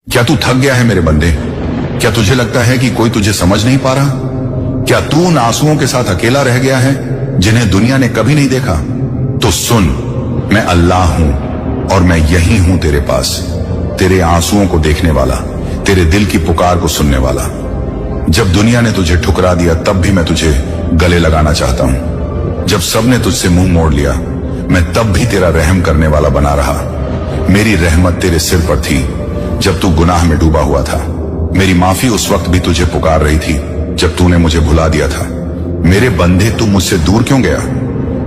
क्या तू थक गया है मेरे बंदे? क्या तुझे लगता है कि कोई तुझे समझ नहीं पा रहा? क्या तू उन आंसुओं के साथ अकेला रह गया है जिन्हें दुनिया ने कभी नहीं देखा? तो सुन, मैं अल्लाह हूं और मैं यही हूं तेरे पास, तेरे आंसुओं को देखने वाला, तेरे दिल की पुकार को सुनने वाला। जब दुनिया ने तुझे ठुकरा दिया तब भी मैं तुझे गले लगाना चाहता हूं। जब सबने तुझसे मुंह मोड़ लिया मैं तब भी तेरा रहम करने वाला बना रहा। मेरी रहमत तेरे सिर पर थी जब तू गुनाह में डूबा हुआ था। मेरी माफी उस वक्त भी तुझे पुकार रही थी जब तूने मुझे भुला दिया था। मेरे बंदे, तू मुझसे दूर क्यों गया?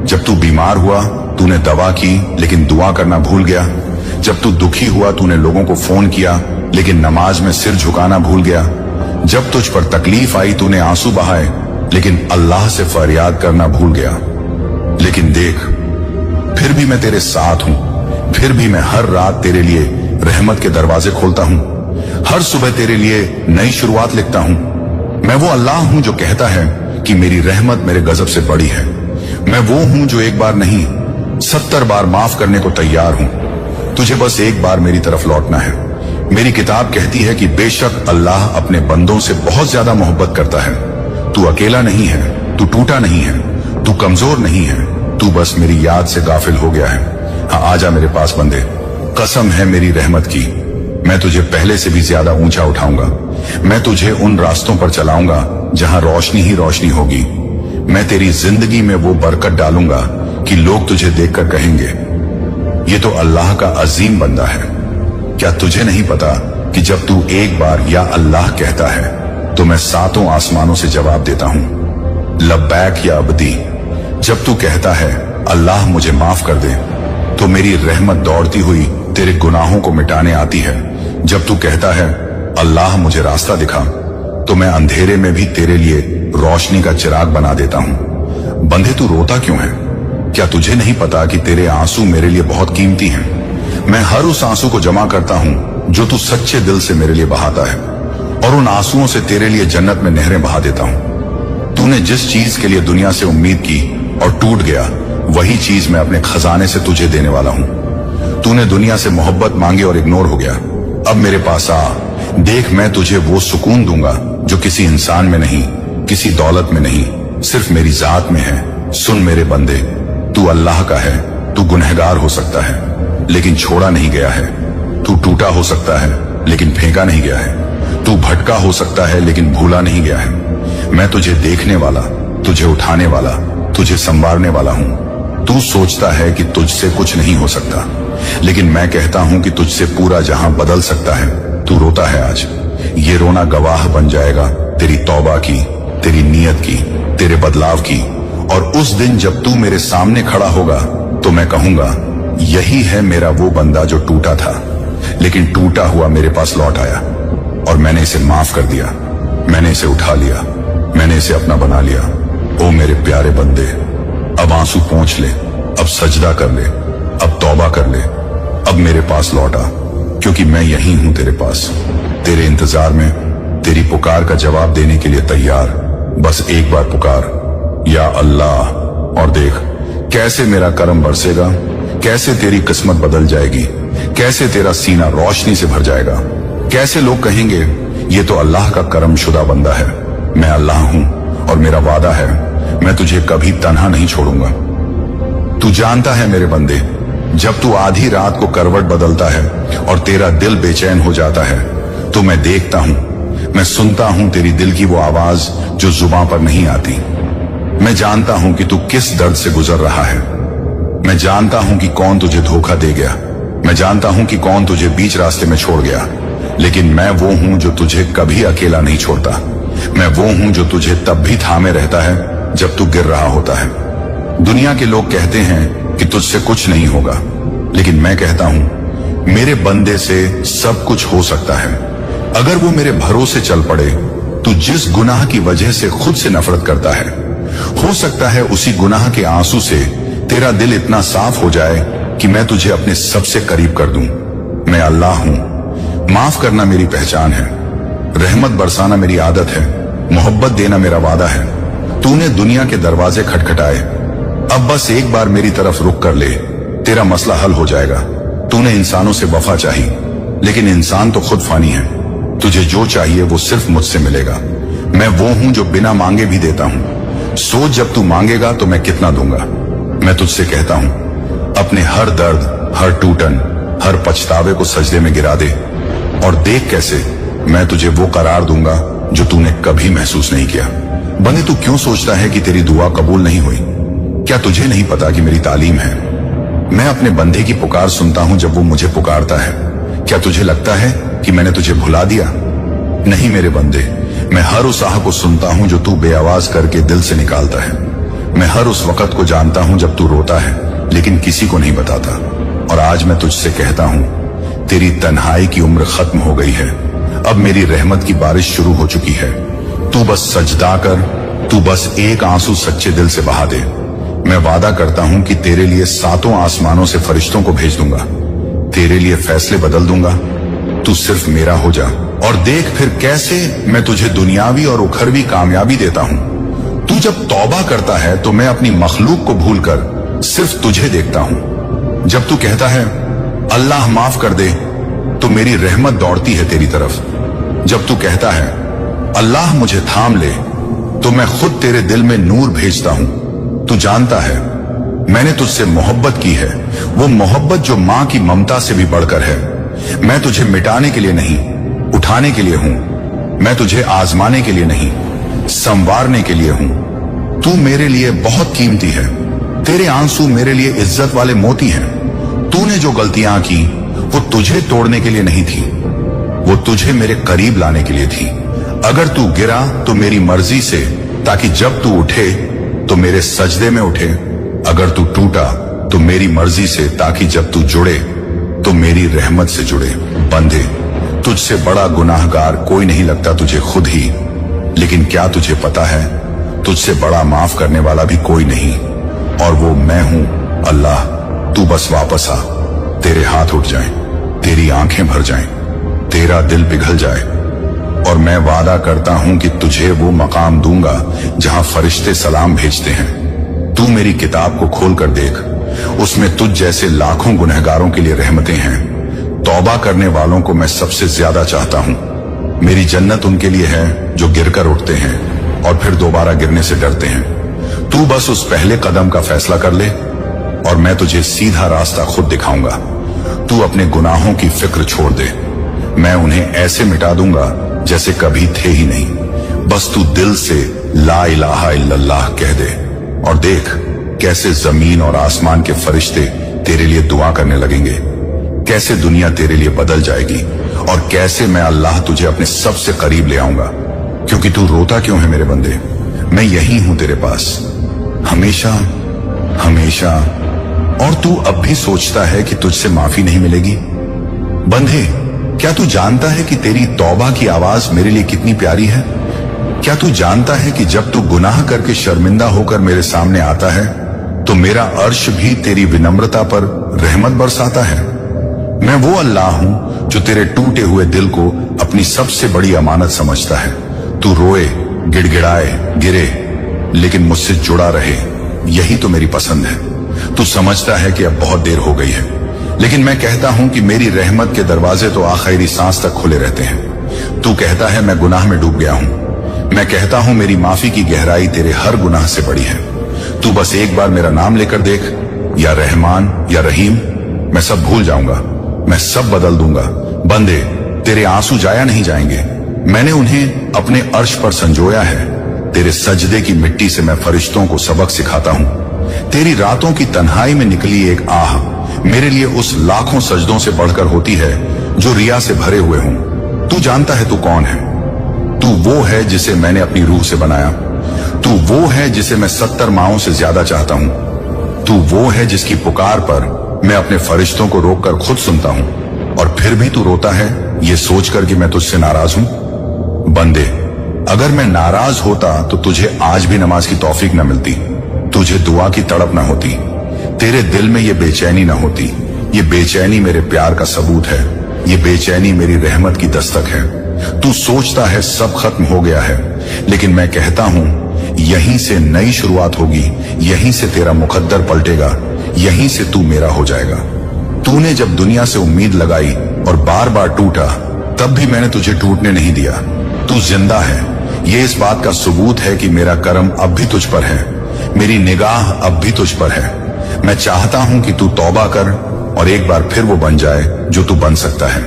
जब तू बीमार हुआ तूने दवा की लेकिन दुआ करना भूल गया। जब तू दुखी हुआ तूने लोगों को फोन किया लेकिन नमाज में सिर झुकाना भूल गया। जब तुझ पर तकलीफ आई तूने आंसू बहाए लेकिन अल्लाह से फरियाद करना भूल गया। लेकिन देख, फिर भी मैं तेरे साथ हूं, फिर भी मैं हर रात तेरे लिए रहमत के दरवाजे खोलता हूं, हर सुबह तेरे लिए नई शुरुआत लिखता हूं। मैं वो अल्लाह हूं जो कहता है कि मेरी रहमत मेरे गजब से बड़ी है। मैं वो हूं जो एक बार नहीं 70 बार माफ करने को तैयार हूं। तुझे बस एक बार मेरी तरफ लौटना है। मेरी किताब कहती है कि बेशक अल्लाह अपने बंदों से बहुत ज्यादा मोहब्बत करता है। तू अकेला नहीं है, तू टूटा नहीं है, तू कमजोर नहीं है, तू बस मेरी याद से गाफिल हो गया है। हाँ, आजा मेरे पास बंदे, कसम है मेरी रहमत की, मैं तुझे पहले से भी ज्यादा ऊंचा उठाऊंगा। मैं तुझे उन रास्तों पर चलाऊंगा जहां रोशनी ही रोशनी होगी। मैं तेरी जिंदगी में वो बरकत डालूंगा कि लोग तुझे देखकर कहेंगे ये तो अल्लाह का अजीम बंदा है। क्या तुझे नहीं पता कि जब तू एक बार या अल्लाह कहता है तो मैं 7 आसमानों से जवाब देता हूं, लब्बैक या अब्दी। जब तू कहता है अल्लाह मुझे माफ कर दे तो मेरी रहमत दौड़ती हुई तेरे गुनाहों को मिटाने आती है। जब तू कहता है अल्लाह मुझे रास्ता दिखा तो मैं अंधेरे में भी तेरे लिए रोशनी का चिराग बना देता हूं। बंदे, तू रोता क्यों है? क्या तुझे नहीं पता कि तेरे आंसू मेरे लिए बहुत कीमती हैं? मैं हर उस आंसू को जमा करता हूं जो तू सच्चे दिल से मेरे लिए बहाता है और उन आंसुओं से तेरे लिए जन्नत में नहरें बहा देता हूं। तूने जिस चीज के लिए दुनिया से उम्मीद की और टूट गया, वही चीज मैं अपने खजाने से तुझे देने वाला हूं। तूने दुनिया से मोहब्बत मांगी और इग्नोर हो गया। अब मेरे पास आ, देख, मैं तुझे वो सुकून दूंगा जो किसी इंसान में नहीं, किसी दौलत में नहीं, सिर्फ मेरी जात में है। सुन मेरे बंदे, तू अल्लाह का है, तू गुनहगार हो सकता है लेकिन छोड़ा नहीं गया है। तू टूटा हो सकता है लेकिन फेंका नहीं गया है। तू भटका हो सकता है लेकिन भूला नहीं गया है। मैं तुझे देखने वाला, तुझे उठाने वाला, तुझे संवारने वाला हूं। तू सोचता है कि तुझसे कुछ नहीं हो सकता, लेकिन मैं कहता हूं कि तुझसे पूरा जहां बदल सकता है। तू रोता है आज, ये रोना गवाह बन जाएगा तेरी तौबा की, तेरी नीयत की, तेरे बदलाव की। और उस दिन जब तू मेरे सामने खड़ा होगा तो मैं कहूंगा यही है मेरा वो बंदा जो टूटा था लेकिन टूटा हुआ मेरे पास लौट आया और मैंने इसे माफ कर दिया, मैंने इसे उठा लिया, मैंने इसे अपना बना लिया। ओ मेरे प्यारे बंदे, अब आंसू पोंछ ले, अब सजदा कर ले, अब तौबा कर ले, अब मेरे पास लौटा, क्योंकि मैं यही हूं तेरे पास, तेरे इंतजार में, तेरी पुकार का जवाब देने के लिए तैयार। बस एक बार पुकार, या अल्लाह, और देख कैसे मेरा करम बरसेगा, कैसे तेरी किस्मत बदल जाएगी, कैसे तेरा सीना रोशनी से भर जाएगा, कैसे लोग कहेंगे ये तो अल्लाह का करम शुदा बंदा है। मैं अल्लाह हूं और मेरा वादा है मैं तुझे कभी तन्हा नहीं छोड़ूंगा। तू जानता है मेरे बंदे, जब तू आधी रात को करवट बदलता है और तेरा दिल बेचैन हो जाता है तो मैं देखता हूं, मैं सुनता हूं तेरी दिल की वो आवाज जो जुबान पर नहीं आती। मैं जानता हूं कि तू किस दर्द से गुजर रहा है। मैं जानता हूं कि कौन तुझे धोखा दे गया, मैं जानता हूं कि कौन तुझे बीच रास्ते में छोड़ गया, लेकिन मैं वो हूं जो तुझे कभी अकेला नहीं छोड़ता। मैं वो हूं जो तुझे तब भी थामे रहता है जब तू गिर रहा होता है। दुनिया के लोग कहते हैं कि तुझसे कुछ नहीं होगा, लेकिन मैं कहता हूं मेरे बंदे से सब कुछ हो सकता है अगर वो मेरे भरोसे चल पड़े। तू जिस गुनाह की वजह से खुद से नफरत करता है, हो सकता है उसी गुनाह के आंसू से तेरा दिल इतना साफ हो जाए कि मैं तुझे अपने सबसे करीब कर दूं। मैं अल्लाह हूं, माफ करना मेरी पहचान है, रहमत बरसाना मेरी आदत है, मोहब्बत देना मेरा वादा है। तूने दुनिया के दरवाजे खटखटाए, अब बस एक बार मेरी तरफ रुक कर ले, तेरा मसला हल हो जाएगा। तूने इंसानों से वफा चाही, लेकिन इंसान तो खुद फानी है। तुझे जो चाहिए वो सिर्फ मुझसे मिलेगा। मैं वो हूं जो बिना मांगे भी देता हूं। सोच, जब तू मांगेगा तो मैं कितना दूंगा। मैं तुझसे कहता हूं, अपने हर दर्द, हर टूटन, हर पछतावे को सजदे में गिरा दे और देख कैसे मैं तुझे वो करार दूंगा जो तूने कभी महसूस नहीं किया। बंदे, तू क्यों सोचता है कि तेरी दुआ कबूल नहीं हुई? क्या तुझे नहीं पता कि मेरी तालीम है? मैं अपने बंदे की पुकार सुनता हूं जब वो मुझे पुकारता है। क्या तुझे लगता है कि मैंने तुझे भुला दिया? नहीं मेरे बंदे, मैं हर उस आह को सुनता हूं जो तू बेआवाज करके दिल से निकालता है। मैं हर उस वक्त को जानता हूं जब तू रोता है लेकिन किसी को नहीं बताता। और आज मैं तुझसे कहता हूं, तेरी तन्हाई की उम्र खत्म हो गई है। अब मेरी रहमत की बारिश शुरू हो चुकी है। तू बस सजदा कर, तू बस एक आंसू सच्चे दिल से बहा दे। मैं वादा करता हूं कि तेरे लिए 7 आसमानों से फरिश्तों को भेज दूंगा। तेरे लिए फैसले बदल दूंगा। तू सिर्फ मेरा हो जा और देख फिर कैसे मैं तुझे दुनियावी और उखरवी कामयाबी देता हूं। तू जब तौबा करता है तो मैं अपनी मखलूक को भूलकर सिर्फ तुझे देखता हूं। जब तू कहता है अल्लाह माफ कर दे तो मेरी रहमत दौड़ती है तेरी तरफ। जब तू कहता है अल्लाह मुझे थाम ले तो मैं खुद तेरे दिल में नूर भेजता हूं। तू जानता है मैंने तुझसे मोहब्बत की है, वो मोहब्बत जो मां की ममता से भी बढ़कर है। मैं तुझे मिटाने के लिए नहीं, उठाने के लिए हूं। मैं तुझे आजमाने के लिए नहीं, संवारने के लिए हूं। तू मेरे लिए बहुत कीमती है। तेरे आंसू मेरे लिए इज्जत वाले मोती हैं। तूने जो गलतियां की वो तुझे तोड़ने के लिए नहीं थी, वो तुझे मेरे करीब लाने के लिए थी। अगर तू गिरा तो मेरी मर्जी से, ताकि जब तू उठे तो मेरे सजदे में उठे। अगर तू टूटा तो मेरी मर्जी से, ताकि जब तू जुड़े तो मेरी रहमत से जुड़े। बंदे, तुझसे बड़ा गुनाहगार कोई नहीं लगता तुझे खुद ही, लेकिन क्या तुझे पता है तुझसे बड़ा माफ करने वाला भी कोई नहीं, और वो मैं हूं अल्लाह। तू बस वापस आ, तेरे हाथ उठ जाएं, तेरी आंखें भर जाएं, तेरा दिल पिघल जाए, और मैं वादा करता हूं कि तुझे वो मकाम दूंगा जहां फरिश्ते सलाम भेजते हैं। तू मेरी किताब को खोल कर देख, उसमें तुझ जैसे लाखों गुनहगारों के लिए रहमतें हैं। तौबा करने वालों को मैं सबसे ज्यादा चाहता हूं। मेरी जन्नत उनके लिए है जो गिरकर उठते हैं और फिर दोबारा गिरने से डरते हैं। तू बस उस पहले कदम का फैसला कर ले और मैं तुझे सीधा रास्ता खुद दिखाऊंगा। तू अपने गुनाहों की फिक्र छोड़ दे, मैं उन्हें ऐसे मिटा दूंगा जैसे कभी थे ही नहीं। बस तू दिल से ला इलाहा इल्लल्लाह कह दे और देख कैसे जमीन और आसमान के फरिश्ते तेरे लिए दुआ करने लगेंगे, कैसे दुनिया तेरे लिए बदल जाएगी, और कैसे मैं अल्लाह तुझे अपने सबसे करीब ले आऊंगा। क्योंकि तू रोता क्यों है मेरे बंदे? मैं यही हूं तेरे पास, हमेशा हमेशा। और तू अब भी सोचता है कि तुझसे माफी नहीं मिलेगी? बंदे, क्या तू जानता है कि तेरी तौबा की आवाज मेरे लिए कितनी प्यारी है? क्या तू जानता है कि जब तू गुनाह करके शर्मिंदा होकर मेरे सामने आता है तो मेरा अर्श भी तेरी विनम्रता पर रहमत बरसाता है? मैं वो अल्लाह हूं जो तेरे टूटे हुए दिल को अपनी सबसे बड़ी अमानत समझता है। तू रोए, गिड़गिड़ाए, गिरे, लेकिन मुझसे जुड़ा रहे, यही तो मेरी पसंद है। तू समझता है कि अब बहुत देर हो गई है, लेकिन मैं कहता हूं कि मेरी रहमत के दरवाजे तो आखिरी सांस तक खुले रहते हैं। तू कहता है मैं गुनाह में डूब गया हूं, मैं कहता हूं मेरी माफी की गहराई तेरे हर गुनाह से बड़ी है। तू बस एक बार मेरा नाम लेकर देख, या रहमान या रहीम, मैं सब भूल जाऊंगा, मैं सब बदल दूंगा। बंदे, तेरे आंसू जाया नहीं जाएंगे, मैंने उन्हें अपने अर्श पर संजोया है। तेरे सजदे की मिट्टी से मैं फरिश्तों को सबक सिखाता हूं। तेरी रातों की तन्हाई में निकली एक आह मेरे लिए उस लाखों सजदों से बढ़कर होती है जो रिया से भरे हुए हों। तू जानता है तू कौन है? तू वो है जिसे मैंने अपनी रूह से बनाया। तू वो है जिसे मैं 70 माओं से ज्यादा चाहता हूं। तू वो है जिसकी पुकार पर मैं अपने फरिश्तों को रोककर खुद सुनता हूं, और फिर भी तू रोता है ये सोचकर कि मैं तुझसे नाराज हूं। बंदे, अगर मैं नाराज होता तो तुझे आज भी नमाज की तौफीक न मिलती, तुझे दुआ की तड़प न होती, तेरे दिल में ये बेचैनी न होती। ये बेचैनी मेरे प्यार का सबूत है, ये बेचैनी मेरी रहमत की दस्तक है। तू सोचता है सब खत्म हो गया है, लेकिन मैं कहता हूं यहीं से नई शुरुआत होगी, यहीं से तेरा मुकद्दर पलटेगा, यहीं से तू मेरा हो जाएगा। तूने जब दुनिया से उम्मीद लगाई और बार बार टूटा, तब भी मैंने तुझे टूटने नहीं दिया। तू जिंदा है, ये इस बात का सबूत है कि मेरा करम अब भी तुझ पर है, मेरी निगाह अब भी तुझ पर है। मैं चाहता हूं कि तू तौबा कर और एक बार फिर वो बन जाए जो तू बन सकता है।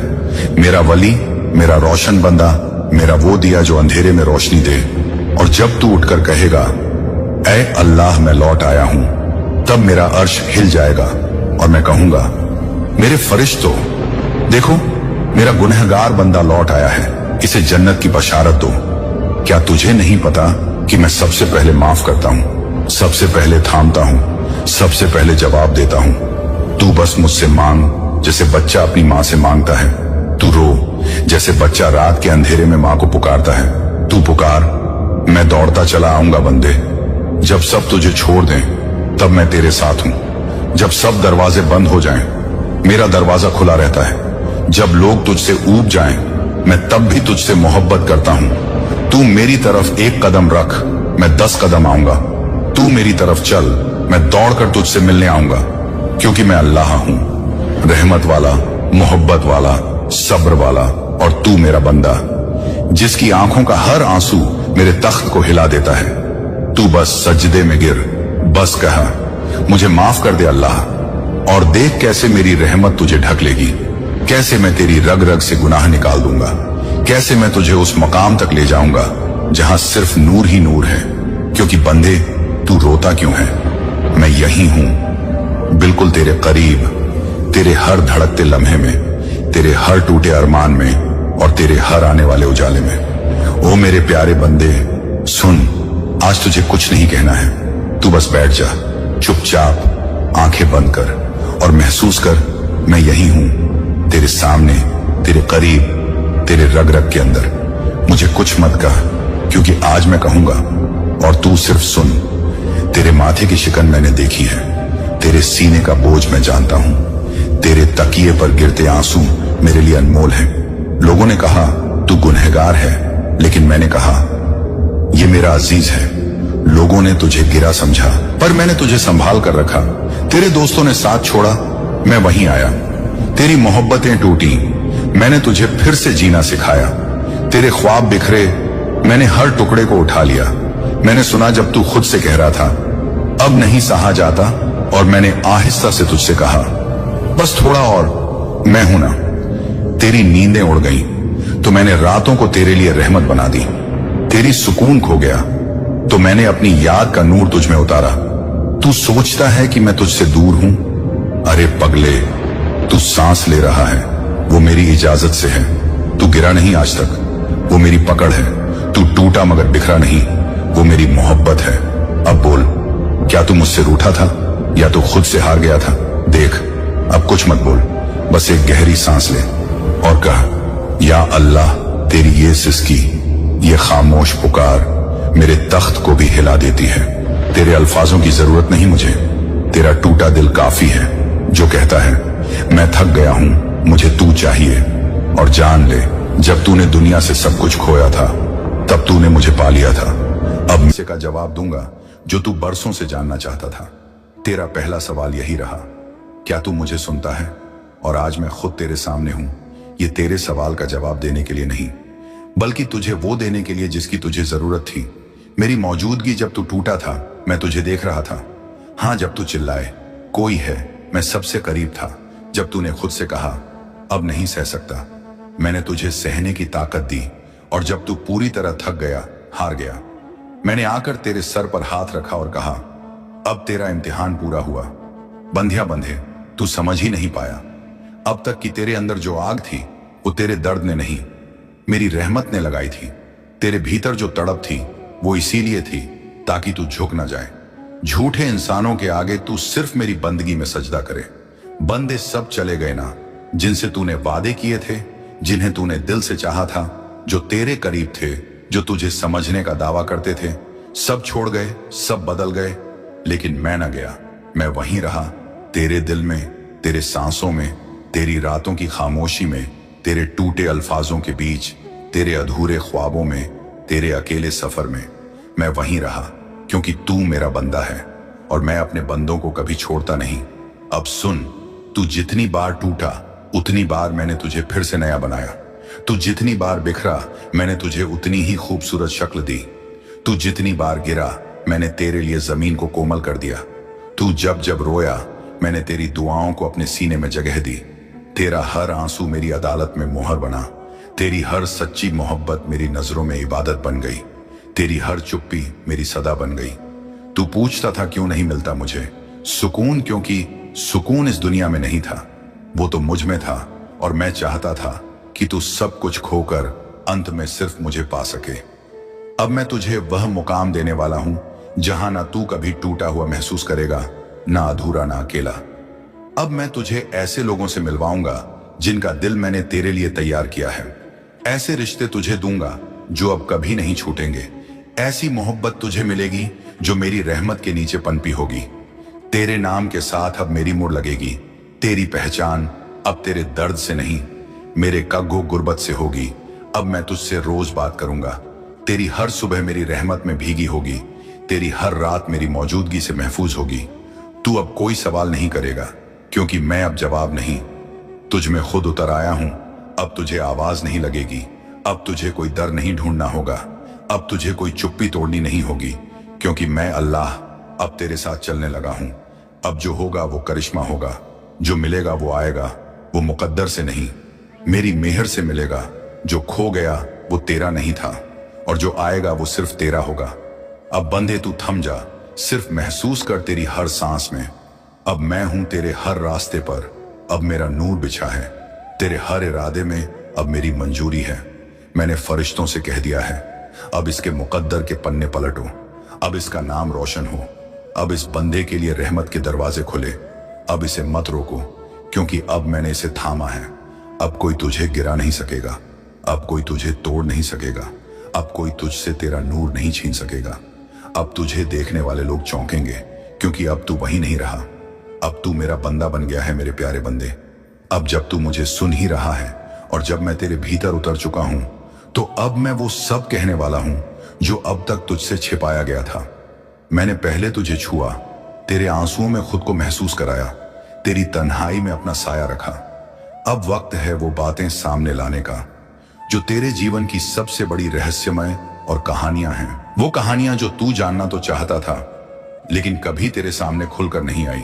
मेरा वली, मेरा रोशन बंदा, मेरा वो दिया जो अंधेरे में रोशनी दे। और जब तू उठकर कहेगा ऐ अल्लाह मैं लौट आया हूं, तब मेरा अर्श हिल जाएगा और मैं कहूंगा मेरे फरिश्तों, देखो मेरा गुनहगार बंदा लौट आया है, इसे जन्नत की बशारत दो। क्या तुझे नहीं पता कि मैं सबसे पहले माफ करता हूं, सबसे पहले थामता हूं, सबसे पहले जवाब देता हूं। तू बस मुझसे मांग जैसे बच्चा अपनी मां से मांगता है। तू रो जैसे बच्चा रात के अंधेरे में मां को पुकारता है। तू पुकार, मैं दौड़ता चला आऊंगा बंदे। जब सब तुझे छोड़ दें तब मैं तेरे साथ हूं। जब सब दरवाजे बंद हो जाएं, मेरा दरवाजा खुला रहता है। जब लोग तुझसे ऊब जाएं, मैं तब भी तुझसे मोहब्बत करता हूं। तू मेरी तरफ एक कदम रख, मैं 10 कदम आऊंगा। तू मेरी तरफ चल, मैं दौड़कर तुझसे मिलने आऊंगा, क्योंकि मैं अल्लाह हूं, रहमत वाला, मोहब्बत वाला, सब्र वाला। और तू मेरा बंदा, जिसकी आंखों का हर आंसू मेरे तख्त को हिला देता है। तू बस सजदे में गिर, बस कहा मुझे माफ कर दे अल्लाह, और देख कैसे मेरी रहमत तुझे ढक लेगी, कैसे मैं तेरी रग रग से गुनाह निकाल दूंगा, कैसे मैं तुझे उस मकाम तक ले जाऊंगा जहां सिर्फ नूर ही नूर है। क्योंकि बंदे तू रोता क्यों है, मैं यही हूं, बिल्कुल तेरे करीब, तेरे हर धड़कते लम्हे में, तेरे हर टूटे अरमान में और तेरे हर आने वाले उजाले में। ओ मेरे प्यारे बंदे सुन, आज तुझे कुछ नहीं कहना है। तू बस बैठ जा, चुपचाप आंखें बंद कर और महसूस कर मैं यही हूं, तेरे सामने, तेरे करीब, तेरे रग रग के अंदर। मुझे कुछ मत कह, क्योंकि आज मैं कहूंगा और तू सिर्फ सुन। तेरे माथे की शिकन मैंने देखी है, तेरे सीने का बोझ मैं जानता हूं, तेरे तकिए पर गिरते आंसू मेरे लिए अनमोल हैं। लोगों ने कहा तू गुनहगार है, लेकिन मैंने कहा ये मेरा अजीज है। लोगों ने तुझे गिरा समझा, पर मैंने तुझे संभाल कर रखा। तेरे दोस्तों ने साथ छोड़ा, मैं वहीं आया। तेरी मोहब्बतें टूटी, मैंने तुझे फिर से जीना सिखाया। तेरे ख्वाब बिखरे, मैंने हर टुकड़े को उठा लिया। मैंने सुना जब तू खुद से कह रहा था अब नहीं सहा जाता, और मैंने आहिस्ता से तुझसे कहा बस थोड़ा और, मैं हूं ना। तेरी नींदें उड़ गईं तो मैंने रातों को तेरे लिए रहमत बना दी। तेरी सुकून खो गया तो मैंने अपनी याद का नूर तुझ में उतारा। तू सोचता है कि मैं तुझसे दूर हूं, अरे पगले, तू सांस ले रहा है, वो मेरी इजाजत से है। तू गिरा नहीं आज तक, वो मेरी पकड़ है। तू टूटा मगर बिखरा नहीं, वो मेरी मोहब्बत है। अब बोल, क्या तू मुझसे रूठा था या तू खुद से हार गया था? देख, अब कुछ मत बोल, बस एक गहरी सांस ले और कह या अल्लाह, तेरी ये सिसकी, ये खामोश पुकार मेरे तख्त को भी हिला देती है। तेरे अल्फाजों की जरूरत नहीं मुझे, तेरा टूटा दिल काफी है, जो कहता है मैं थक गया हूं, मुझे तू चाहिए। और जान ले, जब तूने दुनिया से सब कुछ खोया था तब तूने मुझे पा लिया था। अब मैं का जवाब दूंगा जो तू बरसों से जानना चाहता था। तेरा पहला सवाल यही रहा, क्या तू मुझे सुनता है? और आज मैं खुद तेरे सामने हूं, ये तेरे सवाल का जवाब देने के लिए नहीं, बल्कि तुझे वो देने के लिए जिसकी तुझे जरूरत थी। मेरी मौजूदगी जब तू टूटा था, मैं तुझे देख रहा था। हाँ, जब तू चिल्लाए कोई है, मैं सबसे करीब था। जब तूने खुद से कहा अब नहीं सह सकता, मैंने तुझे सहने की ताकत दी। और जब तू पूरी तरह थक गया, हार गया, मैंने आकर तेरे सर पर हाथ रखा और कहा अब तेरा इम्तिहान पूरा हुआ। बंधिया बंधे, तू समझ ही नहीं पाया। अब तक की तेरे अंदर जो आग थी वो तेरे दर्द ने नहीं, मेरी रहमत ने लगाई थी। तेरे भीतर जो तड़प थी वो इसीलिए थी ताकि तू झुक ना जाए। झूठे इंसानों के आगे तू सिर्फ मेरी बंदगी में सजदा करे। बंदे सब चले गए ना, जिनसे तूने वादे किए थे, जिन्हें तूने दिल से चाहा था, जो तेरे करीब थे, जो तुझे समझने का दावा करते थे, सब छोड़ गए, सब बदल गए। लेकिन मैं न गया, मैं वहीं रहा, तेरे दिल में, तेरे सांसों में, तेरी रातों की खामोशी में, तेरे टूटे अल्फाजों के बीच, तेरे अधूरे ख्वाबों में, तेरे अकेले सफर में। मैं वहीं रहा क्योंकि तू मेरा बंदा है और मैं अपने बंदों को कभी छोड़ता नहीं। अब सुन, तू जितनी बार टूटा उतनी बार मैंने तुझे फिर से नया बनाया। तू जितनी बार बिखरा, मैंने तुझे उतनी ही खूबसूरत शक्ल दी। तू जितनी बार गिरा, मैंने तेरे लिए जमीन को कोमल कर दिया। तू जब जब रोया, मैंने तेरी दुआओं को अपने सीने में जगह दी। तेरा हर आंसू मेरी अदालत में मोहर बना। तेरी हर सच्ची मोहब्बत मेरी नजरों में इबादत बन गई। तेरी हर चुप्पी मेरी सदा बन गई। तू पूछता था क्यों नहीं मिलता मुझे सुकून, क्योंकि सुकून इस दुनिया में नहीं था, वो तो मुझ में था। और मैं चाहता था कि तू सब कुछ खोकर अंत में सिर्फ मुझे पा सके। अब मैं तुझे वह मुकाम देने वाला हूं जहां ना तू कभी टूटा हुआ महसूस करेगा, ना अधूरा, ना अकेला। अब मैं तुझे ऐसे लोगों से मिलवाऊंगा जिनका दिल मैंने तेरे लिए तैयार किया है। ऐसे रिश्ते तुझे दूंगा जो अब कभी नहीं छूटेंगे। ऐसी मोहब्बत तुझे मिलेगी जो मेरी रहमत के नीचे पनपी होगी। तेरे नाम के साथ अब मेरी मुड़ लगेगी। तेरी पहचान अब तेरे दर्द से नहीं, मेरे कग्गो गुर्बत से होगी। अब मैं तुझसे रोज बात करूंगा। तेरी हर सुबह मेरी रहमत में भीगी होगी। तेरी हर रात मेरी मौजूदगी से महफूज होगी। तू अब कोई सवाल नहीं करेगा, क्योंकि मैं अब जवाब नहीं, तुझ में खुद उतर आया हूं। अब तुझे आवाज नहीं लगेगी। अब तुझे कोई डर नहीं ढूंढना होगा। अब तुझे कोई चुप्पी तोड़नी नहीं होगी, क्योंकि मैं अल्लाह अब तेरे साथ चलने लगा हूं। अब जो होगा वो करिश्मा होगा। जो मिलेगा वो आएगा, वो मुकद्दर से नहीं, मेरी मेहर से मिलेगा। जो खो गया वो तेरा नहीं था, और जो आएगा वो सिर्फ तेरा होगा। अब बंदे तू थम जा, सिर्फ महसूस कर तेरी हर सांस में। अब मैं हूं तेरे हर रास्ते पर, अब मेरा नूर बिछा है। तेरे हर इरादे में अब मेरी मंजूरी है। मैंने फरिश्तों से कह दिया है, अब इसके मुकद्दर के पन्ने पलटो। अब इसका नाम रोशन हो। अब इस बंदे के लिए रहमत के दरवाजे खुले। अब इसे मत रोको, क्योंकि अब मैंने इसे थामा है। अब कोई तुझे गिरा नहीं सकेगा। अब कोई तुझे तोड़ नहीं सकेगा। अब कोई तुझसे तेरा नूर नहीं छीन सकेगा। अब तुझे देखने वाले लोग चौंकेंगे, क्योंकि अब तू वही नहीं रहा। अब तू मेरा बंदा बन गया है, मेरे प्यारे बंदे। अब जब तू मुझे सुन ही रहा है, और जब मैं तेरे भीतर उतर चुका हूं, तो अब मैं वो सब कहने वाला हूं जो अब तक तुझसे छिपाया गया था। मैंने पहले तुझे छुआ, तेरे आंसुओं में खुद को महसूस कराया, तेरी तन्हाई में अपना साया रखा। अब वक्त है वो बातें सामने लाने का जो तेरे जीवन की सबसे बड़ी रहस्यमय और कहानियां हैं। वो कहानियां जो तू जानना तो चाहता था, लेकिन कभी तेरे सामने खुलकर नहीं आई।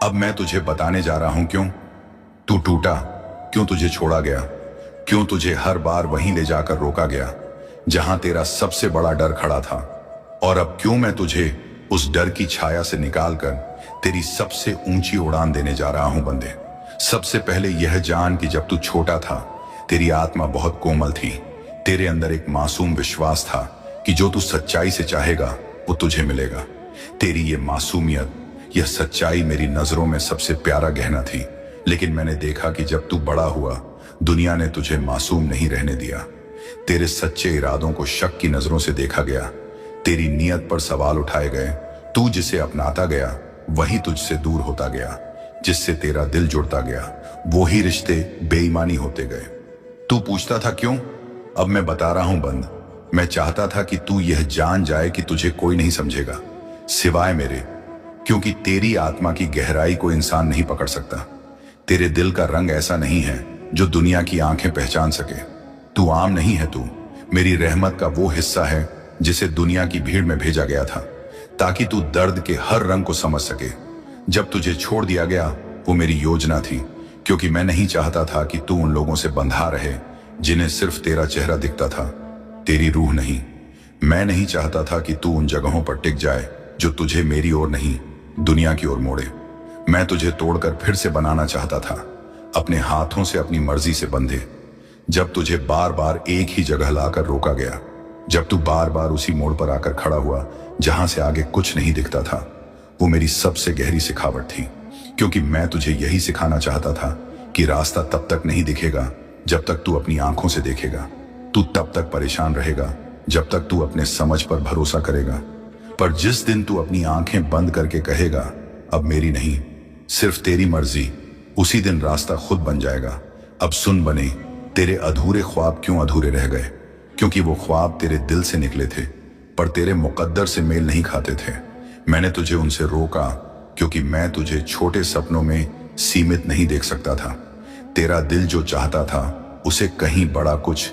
अब मैं तुझे बताने जा रहा हूं क्यों तू टूटा, क्यों तुझे छोड़ा गया, क्यों तुझे हर बार वहीं ले जाकर रोका गया जहां तेरा सबसे बड़ा डर खड़ा था। और अब क्यों मैं तुझे उस डर की छाया से निकालकर तेरी सबसे ऊंची उड़ान देने जा रहा हूं बंदे। सबसे पहले यह जान कि जब तू छोटा था, तेरी आत्मा बहुत कोमल थी। तेरे अंदर एक मासूम विश्वास था कि जो तू सच्चाई से चाहेगा वो तुझे मिलेगा। तेरी ये मासूमियत, यह सच्चाई मेरी नजरों में सबसे प्यारा गहना थी। लेकिन मैंने देखा कि जब तू बड़ा हुआ, दुनिया ने तुझे मासूम नहीं रहने दिया। तेरे सच्चे इरादों को शक की नजरों से देखा गया। तेरी नीयत पर सवाल उठाए गए। तू जिसे अपनाता गया वही तुझसे दूर होता गया। जिससे तेरा दिल जुड़ता गया वो ही रिश्ते बेईमानी होते गए। तू पूछता था क्यों? अब मैं बता रहा हूं बंद। मैं चाहता था कि तू यह जान जाए कि तुझे कोई नहीं समझेगा सिवाय मेरे, क्योंकि तेरी आत्मा की गहराई को इंसान नहीं पकड़ सकता। तेरे दिल का रंग ऐसा नहीं है जो दुनिया की आंखें पहचान सके। तू आम नहीं है, तू मेरी रहमत का वो हिस्सा है जिसे दुनिया की भीड़ में भेजा गया था ताकि तू दर्द के हर रंग को समझ सके। जब तुझे छोड़ दिया गया वो मेरी योजना थी, क्योंकि मैं नहीं चाहता था कि तू उन लोगों से बंधा रहे जिन्हें सिर्फ तेरा चेहरा दिखता था, तेरी रूह नहीं। मैं नहीं चाहता था कि तू उन जगहों पर टिक जाए जो तुझे मेरी ओर नहीं, दुनिया की ओर मोड़े। मैं तुझे तोड़कर फिर से बनाना चाहता था, अपने हाथों से अपनी मर्जी से बंधे। जब तुझे बार बार एक ही जगह लाकर रोका गया, जब तू बार बार उसी मोड़ पर आकर खड़ा हुआ जहां से आगे कुछ नहीं दिखता था, वो मेरी सबसे गहरी सिखावट थी। क्योंकि मैं तुझे यही सिखाना चाहता था कि रास्ता तब तक नहीं दिखेगा जब तक तू अपनी आंखों से देखेगा। तू तब तक परेशान रहेगा जब तक तू अपने समझ पर भरोसा करेगा। पर जिस दिन तू अपनी आंखें बंद करके कहेगा अब मेरी नहीं, सिर्फ तेरी मर्जी, उसी दिन रास्ता खुद बन जाएगा। अब सुन बने, तेरे अधूरे ख्वाब क्यों अधूरे रह गए? क्योंकि वो ख्वाब तेरे दिल से निकले थे, पर तेरे मुकद्दर से मेल नहीं खाते थे। मैंने तुझे उनसे रोका क्योंकि मैं तुझे छोटे सपनों में सीमित नहीं देख सकता था। तेरा दिल जो चाहता था उसे कहीं बड़ा कुछ